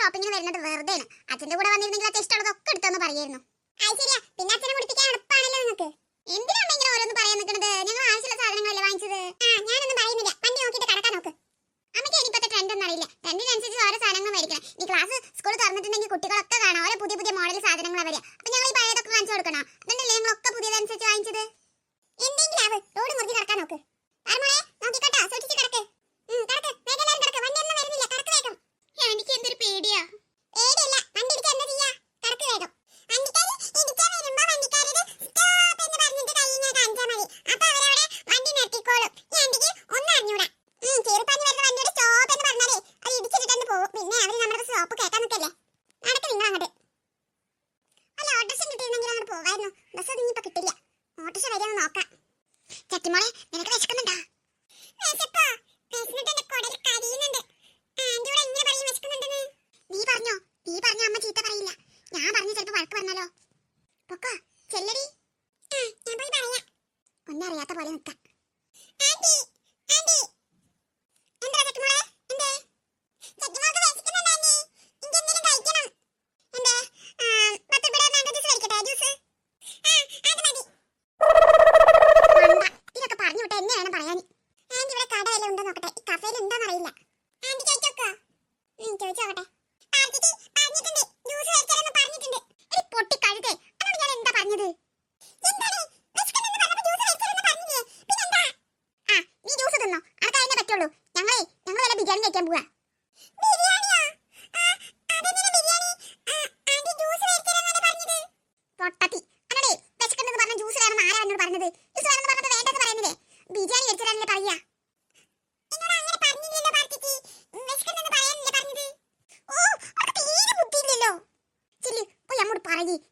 ഷോപ്പിങ്ങിന് വരുന്നത് വെറുതെ അച്ഛന്റെ കൂടെ വന്നിരുന്നെങ്കിൽ അച്ഛൻ ഇഷ്ടമുള്ളതൊക്കെ എടുത്തെന്ന് പറയായിരുന്നു. ശരിയാ, പിന്നെ അച്ഛനെ മുടിപ്പിക്കാൻ എളുപ്പമാണല്ലോ നിങ്ങൾക്ക്. എന്തിനാ അമ്മ ഇങ്ങനെ ഓരോന്ന് പറയാൻ നിൽക്കുന്നത്? ഞങ്ങൾ ആവശ്യമുള്ള സാധനങ്ങളല്ലേ വാങ്ങിച്ചത്. ഞാനൊന്നും പറയുന്നില്ല, വണ്ടി നോക്കിയിട്ട് കടക്കാൻ നോക്ക്. അമ്മയ്ക്ക് ഇനിയിപ്പത്തെ ട്രെൻഡ് ഒന്നും അറിയില്ല. ട്രെൻഡിനനുസരിച്ച് ഓരോ സാധനങ്ങൾ മേടിക്കണം. ഈ ക്ലാസ് സ്കൂൾ തുറന്നിട്ടുണ്ടെങ്കിൽ കുട്ടികളൊക്കെ കാണാം ഓരോ പുതിയ പുതിയ മോഡൽ സാധനങ്ങൾ വരിക. അപ്പൊ ഞങ്ങൾ ഈ പഴയതൊക്കെ കാണിച്ചു കൊടുക്കണം. അതുകൊണ്ടല്ലേ ഞങ്ങളൊക്കെ പുതിയതനുസരിച്ച് വാങ്ങിച്ചത്. എന്തെങ്കിലും ആവ്, റോഡ് മുറിഞ്ഞ് കിടക്കാൻ നോക്ക്. നോക്കിക്കോട്ടോ, സൂക്ഷിച്ച് കിടക്ക്. എനിക്ക് എന്തൊരു പേടിയാ. പേടിയല്ല, വണ്ടി ഇടിച്ചാ എന്താ ചെയ്യാ? കടക്ക് വേഗം. ചട്ടിമോളെ, നിനക്ക് വിശക്കുന്നുണ്ടോ? നീ പറഞ്ഞ അമ്മ ചീത്ത പറയില്ല. ഞാൻ പറഞ്ഞ ചിലപ്പോ വഴക്ക് പറഞ്ഞാലോ. പൊക്കോ, ചെല്ലടി. ഒന്നും അറിയാത്ത പോലെ നിൽക്കാം. ഇതൊക്കെ പറഞ്ഞു വിട്ട എന്നെ വേണം പറയാൻ. ആന്റി ഇവിടെ കടയെല്ലാം ഉണ്ടോ നോക്കട്ടെ. ഈ കഫേയിൽ ഉണ്ടോന്ന് അറിയില്ല. ആന്റി ചോദിച്ചോക്കോ? ചോദിച്ചോക്കട്ടെ. പൊട്ടി കഴുതേ, അതാണ് ഞാൻ എന്താ പറഞ്ഞത്? നീ ജ്യൂസ് തിന്നോ, അനക്ക് അതിനെ പറ്റുള്ളൂ. ഞങ്ങൾ വല്ല ബിരിയാണി കഴിക്കാൻ പോവാ. പൊട്ടത്തി, അതെ വിശക്കുന്നെന്ന് പറഞ്ഞ ജ്യൂസ് വേണമെന്ന് ആരാ എന്നോട് പറഞ്ഞത്? ജ്യൂസ് വേണമെന്ന് പറഞ്ഞത് വേണ്ടെന്ന് പറയുന്നില്ലേ? ബിരിയാണി കഴിച്ചാലല്ലേ പറയാ.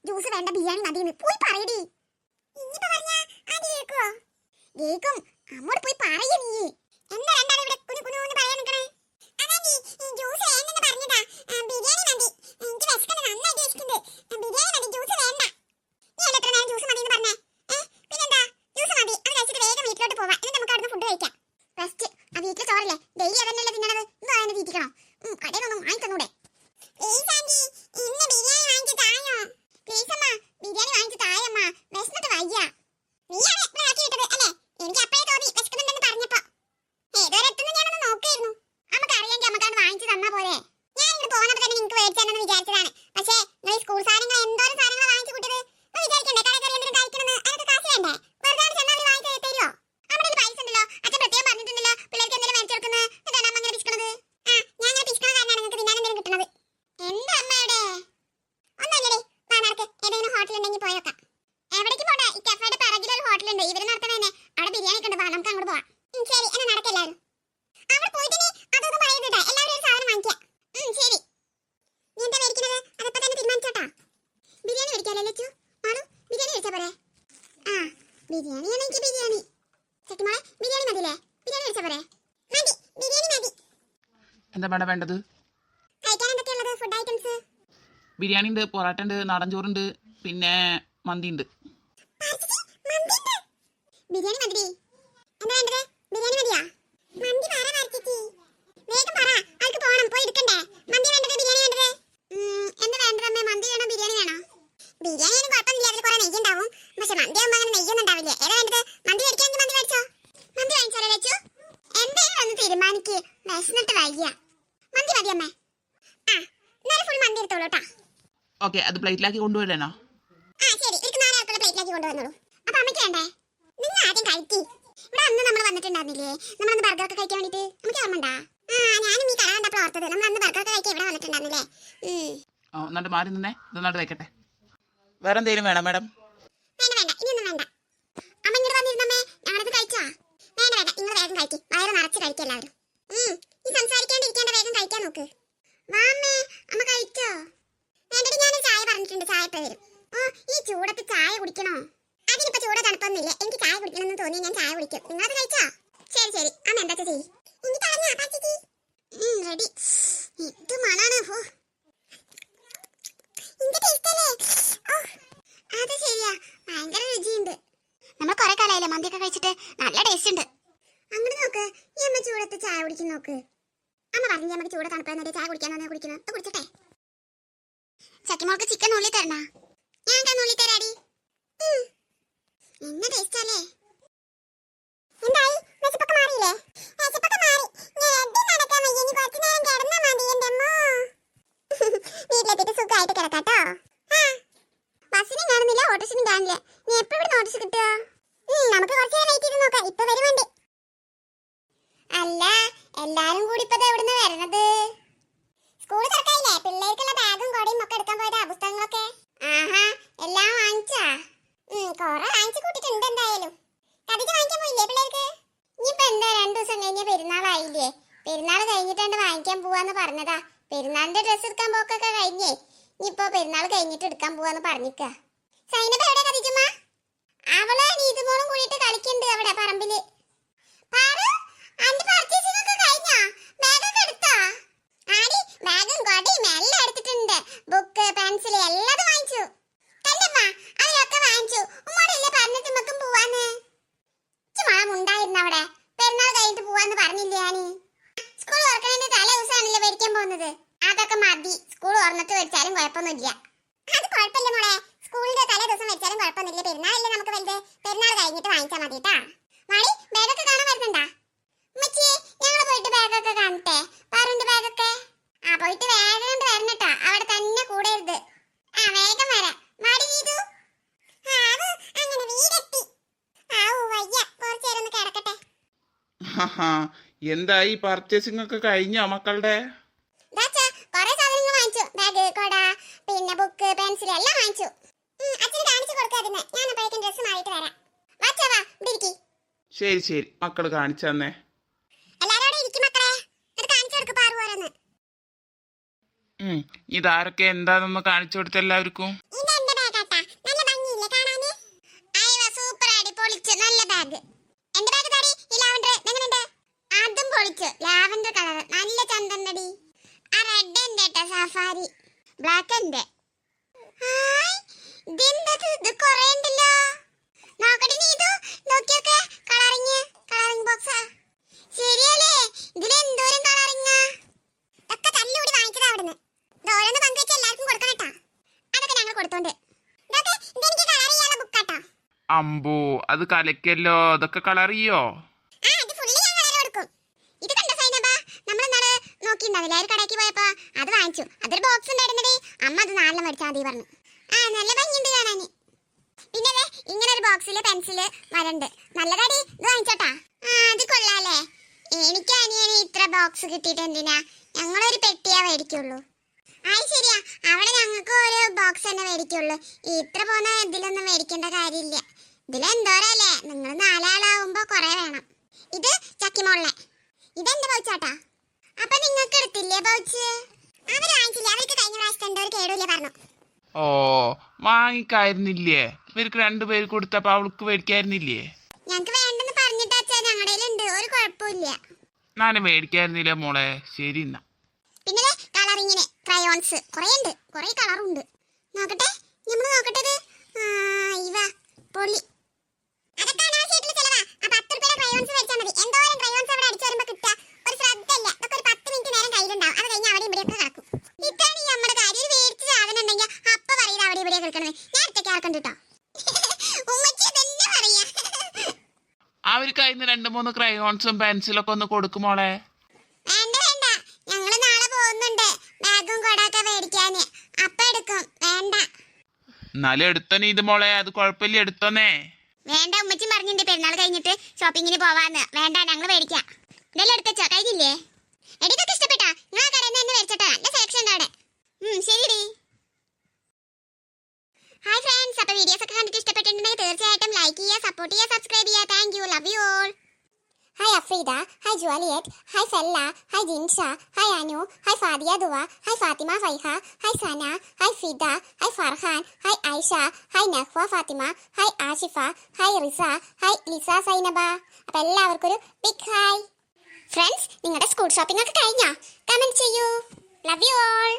ജ്യൂസ് വേണ്ട, ബിരിയാണി മതിയെന്ന് പോയി പറയടി. കേക്കും, അമ്മോട് പോയി പറയ. നീ എന്താ രണ്ടാണ് ഇവിടെ കുഞ്ഞു കുഞ്ഞു പറയാൻ നിൽക്കണേ? വീട്ടിലെ ചോറല്ലേ, ഡെയിലി അതന്നെയല്ലേ തിന്നണത്. ഇന്ന് അതിനെ തീറ്റിക്കണോ? കടയിലൊന്നും വാങ്ങി തന്നൂടെ? ബിരിയാണി വാങ്ങിച്ചു തായമ്മ, വിശന്നിട്ട് വയ്യ. നീയാണ് ഇവിടെ ആക്കി വിട്ടത് അല്ലേ? എനിക്ക് അപ്പഴേ തോന്നി വിശക്കുന്നുണ്ടെന്ന് പറഞ്ഞപ്പോ. ഏതൊരു എത്തുന്ന ഞാനൊന്ന് നോക്കായിരുന്നു. നമുക്ക് അറിയാമെങ്കിൽ നമുക്കത് വാങ്ങിച്ചു തന്നാ പോരെ. ഞാൻ ഇങ്ങോട്ട് പോകുന്നപ്പോ തന്നെ നിങ്ങൾക്ക് മേടിച്ചാണെന്ന് വിചാരിച്ചതാണ്. പക്ഷേ നിങ്ങൾ സ്കൂൾ സാധനങ്ങൾ എന്തോരം സാധനങ്ങൾ വാങ്ങിച്ചു കൂട്ടിയത്. വിചാരിക്കണ്ടേ കടക്കറി എന്തെങ്കിലും കഴിക്കണമെന്ന്? അതൊക്കെ കാശ് വേണ്ടേ? വെറുതെ ചെന്നാൽ വാങ്ങിച്ചു തരുമോ? നമ്മുടെ പൈസ ഉണ്ടല്ലോ, അച്ഛൻ പ്രത്യേകം പറഞ്ഞിട്ടുണ്ടല്ലോ പിള്ളേർക്ക് എന്തെങ്കിലും മേടിച്ചു കൊടുക്കുന്നത്. എന്താണ് അമ്മ അങ്ങനെ പിശിക്കണത്? ഞാൻ അങ്ങനെ പിശിക്കണ കാരണമാണ് നിങ്ങൾക്ക് തിന്നാൻ എന്തെങ്കിലും കിട്ടണത്. എന്താ അമ്മയുടെ ഒന്നല്ലേ? നടക്ക്, ഏതെങ്കിലും ഹോട്ടൽ ഉണ്ടെങ്കിൽ പോയോക്കാം. എവിടേക്ക് പോട്ടെ? ഈ കഫേയുടെ പിറകിലൊരു ഹോട്ടലുണ്ട്, ഇവര് നടത്തണതന്നെ. അവിടെ ബിരിയാണി ഒക്കെ ഉണ്ട്, നമുക്ക് അങ്ങോട്ട് പോവാം. ശരി, എന്നാ നടക്കെല്ലാവരും. അവിടെ പോയിട്ട് നീ അതൊന്നും പറയുന്നുണ്ടോ? എല്ലാവരും ഒരു സാധനം വാങ്ങിക്കാം. ശരി, നീ എന്താ മേടിക്കുന്നത്? അതപ്പോ തന്നെ തീരുമാനിച്ചോട്ടാ. ബിരിയാണി മേടിക്കാല്ലേ ലച്ചു? മാളു, ബിരിയാണി കഴിച്ചാ പോരെ? ബിരിയാണി ആണെങ്കിൽ ബിരിയാണി. ചട്ടിമോളെ, ബിരിയാണി മതില്ലേ? ബിരിയാണി കഴിച്ചാ പോരെ? മതി, ബിരിയാണി മതി. എന്താ വേണ്ട വേണ്ടത്? കഴിക്കാൻ എന്തൊക്കെയുള്ളത് ഫുഡ് ഐറ്റംസ്? ബിരിയാണി ഉണ്ട്, പൊറാട്ട ഉണ്ട്, നാടൻ ചോറുണ്ട്, പിന്നെ മന്തി ഉണ്ട്. ബിരിയാണി മതി. എന്താ വേണ്ടത്? ബിരിയാണി മതിയാ? മന്തി പറ ചേച്ചി, വേഗം പറ. ആൾക്ക് പോണം, പോയി എടുക്കണ്ടേ? മന്തി വേണ്ടത്, ബിരിയാണി വേണ്ടത്? എന്താ വേണ്ടത് അമ്മേ? മന്തി വേണോ ബിരിയാണി വേണോ? ബിരിയാണി ഒന്നും കുഴപ്പമൊന്നുമില്ല, അതിൽ കുറെ നെയ്യ് ഉണ്ടാവും. പക്ഷെ മന്തി ആകുമ്പോൾ അങ്ങനെ നെയ്യൊന്നും ഉണ്ടാവില്ല. ഏതാ വേണ്ടത്? മന്തി മേടിക്കാമെങ്കിൽ മന്തി മേടിച്ചോ. മന്തി വാങ്ങിച്ചാലോ വെച്ചു? എന്തെങ്കിലും ഒന്ന് തീരുമാനിക്ക്, വിശന്നിട്ട് വയ്യ. മന്തി മതി അമ്മേ. എന്നാലും ഫുൾ മന്തി എടുത്തോളൂ കേട്ടോ. ഓക്കെ, അത് പ്ലേറ്റിലാക്കി കൊണ്ടുവരണോ? ശരി, എനിക്ക് 4 ആൾക്കുള്ള പ്ലേറ്റിലാക്കി കൊണ്ടുവന്നോളൂ. അപ്പൊ അമ്മയ്ക്ക് വേണ്ടേ? നിങ്ങൾ ആദ്യം കഴിക്കി. ഇവിടെ അന്ന് നമ്മൾ വന്നിട്ടുണ്ടായിരുന്നില്ലേ, നമ്മളന്ന് ബർഗറൊക്കെ കഴിക്കാൻ വേണ്ടിട്ട്? നമുക്ക് ഓർമ്മണ്ടാ? ഞാനും ഈ കട കണ്ടപ്പോൾ ഓർത്തത്, നമ്മൾ അന്ന് ബർഗറൊക്കെ കഴിക്കാൻ ഇവിടെ വന്നിട്ടുണ്ടായിരുന്നില്ലേ? എന്നിട്ട് മാറി നിന്നേ, ഇതൊന്നായിട്ട് വെക്കട്ടെ. വേറെ എന്തെങ്കിലും വേണം മാഡം? വേണ്ട വേണ്ട, ഇനിയൊന്നും വേണ്ട. അമ്മ ഇങ്ങോട്ട് വന്നിരുന്നമ്മേ, ഞങ്ങളത് കഴിച്ചോ? വേണ്ട വേണ്ട, നിങ്ങൾ വേഗം കഴിക്കും, വയറ് നിറച്ച് കഴിക്കും എല്ലാവരും. ഈ സംസാരിക്കാണ്ടിരിക്കേണ്ട, വേഗം കഴിക്കാൻ നോക്ക്. വാമ്മേ, അമ്മ കഴിച്ചോ? വേണ്ടടി, ഞാൻ ചായ പറഞ്ഞിട്ടുണ്ട്, ചായ ഇപ്പൊ വരും. ഈ ചൂടത്ത് ചായ കുടിക്കണോ? അതിനിപ്പോ ചൂട് തണുപ്പൊന്നുമില്ല, എനിക്ക് ചായ കുടിക്കണമെന്ന് തോന്നി ഞാൻ ചായ കുടിക്കും. നിങ്ങളത് കഴിച്ചോ? ശരി ശരി, അമ്മ എന്താ ചെയ്യും? റെഡി. ഇത് മണാണ്. അത് ശരിയാ, ഭയങ്കര രുചിയുണ്ട്. നമ്മൾ കുറെ കാലമായില്ലേ മന്തിയൊക്കെ കഴിച്ചിട്ട്, നല്ല ടേസ്റ്റ് ഉണ്ട്. അങ്ങനെ നോക്ക്, ഈ അമ്മ ചൂടത്ത് ചായ കുടിക്കും നോക്ക്. അമ്മ പറഞ്ഞ് നമുക്ക് ചൂട് തണുപ്പാന്ന് ചായ കുടിക്കാന്ന് കുടിക്കുന്നത് കുടിച്ചട്ടെ. ചക്കിമോൾക്ക് ചിക്കൻ ഉള്ളി തരണ? ഞാൻ ഉള്ളി തരാടി. എന്ന ടേസ്റ്റ് അല്ലേ? എന്തായി വിശപ്പൊക്കെ മാറിയില്ലേ? വിശപ്പൊക്കെ മാറി. ഞാൻ നടക്കാൻ വയ്യ, ഇനി കുറച്ച് നേരം കിടന്നാ മതി എൻ്റെ അമ്മ. വീട്ടിലെത്തിയിട്ട് സുഖമായിട്ട് കിടക്കാട്ടോ. ബസ്സിനും കാണുന്നില്ല, ഓട്ടോസിനും കാണില്ല. നീ എപ്പോ ഇവിടെ ഓട്ടോസ് കിട്ടുക? നമുക്ക് കുറച്ച് നേരം വെയിറ്റ് ചെയ്ത് നോക്കാം, ഇപ്പൊ വരുന്നുണ്ട്. അല്ല, എല്ലാരും കൂടി ഇപ്പൊ എവിടുന്ന് വരണത്? സ്കൂൾ തുറക്കായില്ലേ, പിള്ളേർക്കുള്ള ബാഗും കൊടയും ഒക്കെ എടുക്കാൻ പോയതാ, പുസ്തകങ്ങളൊക്കെ. ആഹാ, എല്ലാം വാങ്ങിച്ചാ? കൊറേ വാങ്ങിച്ചു കൂട്ടിട്ടുണ്ട്. എന്തായാലും കഥയ്ക്ക് വാങ്ങിക്കാൻ പോയില്ലേ പിള്ളേർക്ക്? ഇനിയിപ്പൊ എന്താ 2 ദിവസം കഴിഞ്ഞ പെരുന്നാളായില്ലേ? പെരുന്നാൾ കഴിഞ്ഞിട്ടാണ്ട് വാങ്ങിക്കാൻ പോവാന്ന് പറഞ്ഞതാ. പെരുന്നാളിന്റെ ഡ്രസ്സ് എടുക്കാൻ പോക്കൊക്കെ കഴിഞ്ഞേ, ഇനിയിപ്പോ പെരുന്നാൾ കഴിഞ്ഞിട്ട് എടുക്കാൻ പോവാന്ന് പറഞ്ഞിക്ക. സൈനബ എവിടെ കഥിച്ചുമ്മ? അവള് നീതുമോളും കൂടിയിട്ട് കളിക്കുന്നുണ്ട് അവിടെ പറമ്പില്. ബാഗും കൊടയും എല്ലാം എടുത്തിട്ടുണ്ട്. ബുക്ക്, പെൻസിൽ എല്ലാം വാങ്ങിച്ചു. അവരൊക്കെ വാങ്ങിച്ചു. ഉമ്മോടല്ലേ പറഞ്ഞിട്ട് നമുക്കും പോവാന്ന്. ഉണ്ടായിരുന്നു അവിടെ. പെരുന്നാൾ കഴിഞ്ഞിട്ട് പോവാന്ന് പറഞ്ഞില്ലേ ഞാന്? സ്കൂൾ തുറക്കണതിന്റെ തലേ ദിവസമാണല്ലോ മേടിക്കാൻ പോകുന്നത്. അതൊക്കെ മതി, സ്കൂൾ തുറന്നിട്ട് മേടിച്ചാലും കുഴപ്പമൊന്നുമില്ല. അത് കുഴപ്പമില്ല മോളെ, സ്കൂളിന്റെ തലേ ദിവസം മേടിച്ചാലും കുഴപ്പമൊന്നുമില്ല. പെരുന്നാളല്ലേ നമുക്ക് വലുത്, പെരുന്നാൾ കഴിഞ്ഞിട്ട് വാങ്ങിച്ചാൽ മതി കേട്ടാ. മണി ബാഗൊക്കെ കാണാൻ വരുന്നുണ്ടാ? ഉമ്മച്ചി ഞങ്ങള് പോയിട്ട് ബാഗൊക്കെ കാണട്ടെ. പാറുണ്ട് ബാഗൊക്കെ. പോയിട്ട് വേഗം കൊണ്ട് വരണട്ടാ, അവിടെ തന്നെ കൂടരുത്. വേഗം വരാം. മടി ചെയ്തു അങ്ങനെ വീടെത്തി. എന്തായി പർച്ചേസിംഗ് ഒക്കെ കഴിഞ്ഞോ മക്കളുടെ? കൊറേ സാധനങ്ങൾ വാങ്ങിച്ചു. ബാഗ്, കൊട, പിന്നെ ബുക്ക്, പെൻസിൽ എല്ലാം വാങ്ങിച്ചു. അച്ഛന് കാണിച്ചു കൊടുക്കാതിരുന്നേ, ഞാൻ അപ്പോഴേക്കും ഡ്രസ്സ് മാറിയിട്ട് വരാം. വാച്ചാവാ ഇവിടെ ഇരിക്കി. ശരി ശരി, മക്കള് കാണിച്ചു തന്നെ. എല്ലാരോടും ഇരിക്കും മക്കളെ, അത് കാണിച്ചു കൊടുക്ക് പാറു പോരെന്ന്. ഇതാരൊക്കെ എന്താണെന്ന് കാണിച്ചു കൊടുത്ത എല്ലാവർക്കും. ഇതെന്റെ ബാഗാട്ടാ, നല്ല ഭംഗിയില്ലേ കാണാന്? സൂപ്പർ ആടി, പൊളിച്ച് നല്ല ബാഗ്. എന്റെ ബാഗ് താടി, ഈ ലാവൻഡർ എങ്ങനെയുണ്ട്? അതും പൊളിച്ചു, ലാവൻഡർ കളർ നല്ല ചന്തണ്ടടി. ആ റെഡ് എന്റെ കേട്ടോ, സഫാരി ബ്ലാക്ക് എന്റെ. ഇത് കൊറേ ഉണ്ടല്ലോ. നോക്കട്ടെ നീ ഇത് നോക്കിയൊക്കെ. കളറിങ് ബോക്സാ. ശരിയല്ലേ, ഇതിലെന്തോരം കളറിങ്ങാ. ഇതൊക്കെ തല്ലുകൂടി വാങ്ങിച്ചതാ അവിടുന്ന്. ഓരോന്ന് പങ്കുവെച്ച് എല്ലാവർക്കും കൊടുക്കണം കേട്ടാ. അതൊക്കെ ഞങ്ങൾ കൊടുത്തോണ്ട്. ഇതെനിക്ക് കളർ ചെയ്യാനുള്ള ബുക്കാട്ടോ. അമ്പോ, അത് കലക്കല്ലോ. അതൊക്കെ കളർ ചെയ്യോ? ഇത് ഫുള്ളി ഞാൻ കളർ കൊടുക്കും. ഇത് കണ്ട സൈനബ, നമ്മൾ ഇന്നാള് നോക്കിണ്ടാവില്ല ഒരു കടയ്ക്ക് പോയപ്പോ അത് വാങ്ങിച്ചു. അതൊരു ബോക്സ് ഉണ്ടായിരുന്നടി, അമ്മ അത് 4 മേടിച്ചാൽ മതി പറഞ്ഞു. നല്ല ഭംഗിയുണ്ട് കാണാന്. പിന്നെ ഇങ്ങനെ ഒരു ബോക്സില് പെൻസില് മരണ്ട്. നല്ലതടി, ഇത് വാങ്ങിച്ചോട്ടാ. അത് കൊള്ളാലേ. എനിക്ക് അനിയന് ഇത്ര ബോക്സ് കിട്ടിയിട്ട് എന്തിനാ, ഞങ്ങളൊരു പെട്ടിയാ മേടിക്കുള്ളൂ. ശരിയാ, അവിടെ ഞങ്ങൾക്ക് ഒരു ബോക്സ് തന്നെ മേടിക്കുള്ളൂ. ഇത്ര പോന്ന ഇതിലൊന്നും മേടിക്കേണ്ട കാര്യമില്ല. ഇതിലെന്തോരല്ലേ, നിങ്ങൾ 4 ആളാവുമ്പോ കൊറേ വേണം. ഇത് ചക്കിമോളിനെ. ഇതെന്റെ പൗച്ചാട്ടാ. അപ്പൊ നിങ്ങൾക്ക് എടുത്തില്ലേ പൗച്ച്? അവര് വാങ്ങിച്ചില്ല, അവർക്ക് കഴിഞ്ഞ പ്രാവശ്യത്തെ എന്തോ ഒരു കേടൂല്ലേ പറഞ്ഞു. ഓ, വാങ്ങിക്കായിരുന്നില്ലേ? ഇവർക്ക് 2 പേര് കൊടുത്തപ്പോ അവൾക്ക് മേടിക്കായിരുന്നില്ലേ? ഞങ്ങക്ക് വേണ്ടെന്ന് പറഞ്ഞിട്ട് അച്ഛാ, ഞങ്ങളുടെ ഉണ്ട്, ഒരു കുഴപ്പമില്ല. ഞാനും മേടിക്കായിരുന്നില്ല മോളെ. ശരി എന്നാ. പിന്നെ കളറിങ്ങിന് ക്രയോൺസ് കുറേ ഉണ്ട്, കുറേ കളറുണ്ട്. നോക്കട്ടെ, നമ്മൾ നോക്കട്ടെ. ഇവ പൊളി. അതൊക്കെ അനാവശ്യമായിട്ടുള്ള ചെലവാ. ആ 10 രൂപയുടെ ക്രയോൺസ് മേടിച്ചാൽ മതി. എന്തോരം ക്രയോൺസ് അവിടെ അടിച്ചു വരുമ്പോ കിട്ടുക, ഒരു ശ്രദ്ധയില്ല. അതൊക്കെ ഒരു 10 മിനിറ്റ് നേരം കയ്യിലുണ്ടാവും. അത് കഴിഞ്ഞ് അവിടെ ഇവിടെയൊക്കെ കിടക്കും. ഇതാണ് ഈ നമ്മുടെ കാര്യം. ഒരു മേടിച്ച സാധനം ഉണ്ടെങ്കിൽ അപ്പൊ പറയുന്നത് അവിടെ ഇവിടെ കിടക്കണത്. ഞാൻ അടുത്തേക്ക് ആർക്കുണ്ട് കേട്ടോ. ഉമ്മച്ചി തന്നെ പറയാ. അവർക്ക് അതിന് 2-3 ക്രയോൺസും പെൻസിലൊക്കെ ഒന്ന് കൊടുക്കുമോളെ. വേണ്ട വേണ്ട, ഞങ്ങള് നാളെ പോകുന്നുണ്ട് ബാഗും കൊടൊക്കെ മേടിക്കാന്. അപ്പ എടുക്കും. വേണ്ട. എന്നാലും എടുത്തോനെ ഇത് മോളെ, അത് കുഴപ്പമില്ല, എടുത്തോന്നേ. വേണ്ട, ഉമ്മച്ചി പറഞ്ഞിട്ടുണ്ട് പെരുന്നാൾ കഴിഞ്ഞിട്ട് ഷോപ്പിങ്ങിന് പോവാന്ന്. വേണ്ട, ഞങ്ങൾ മേടിക്കാം. ഇതെല്ലാം എടുത്തോ, കഴിഞ്ഞില്ലേ? എടിക്കൊക്കെ ഇഷ്ടപ്പെട്ടാ? നിങ്ങൾ ആ കടയിൽ നിന്ന് തന്നെ മേടിച്ചോട്ടാ, നല്ല സെലക്ഷൻ ഉണ്ട് അവിടെ. ശരിടി. ഹായ് ഫ്രണ്ട്സ്, അപ്പോൾ വീഡിയോസ് ഒക്കെ കണ്ടിട്ട് ഇഷ്ടപ്പെട്ടിട്ടുണ്ടെങ്കിൽ തീർച്ചയായിട്ടും ലൈക്ക് ചെയ്യുക, സപ്പോർട്ട് ചെയ്യുക, സബ്സ്ക്രൈബ് ചെയ്യുക. Thank you, love you all. Hi Afreeda, hi Juliet, hi Fella, hi Jinsha, hi Anu, hi Fadiya Dua, hi Fathima Faiha, hi Sana, hi Fida, hi Farhan, hi Aisha, hi Nahwa Fathima, hi Ashifa, hi Riza, hi Lisa Zainaba. അപ്പോൾ എല്ലാവർക്കും ഒരു ബിഗ് ഹായ്. ഫ്രണ്ട്സ്, നിങ്ങളുടെ സ്കൂൾ ഷോപ്പിംഗ് ഒക്കെ കഴിഞ്ഞോ? കമന്റ് ചെയ്യൂ. Love you all.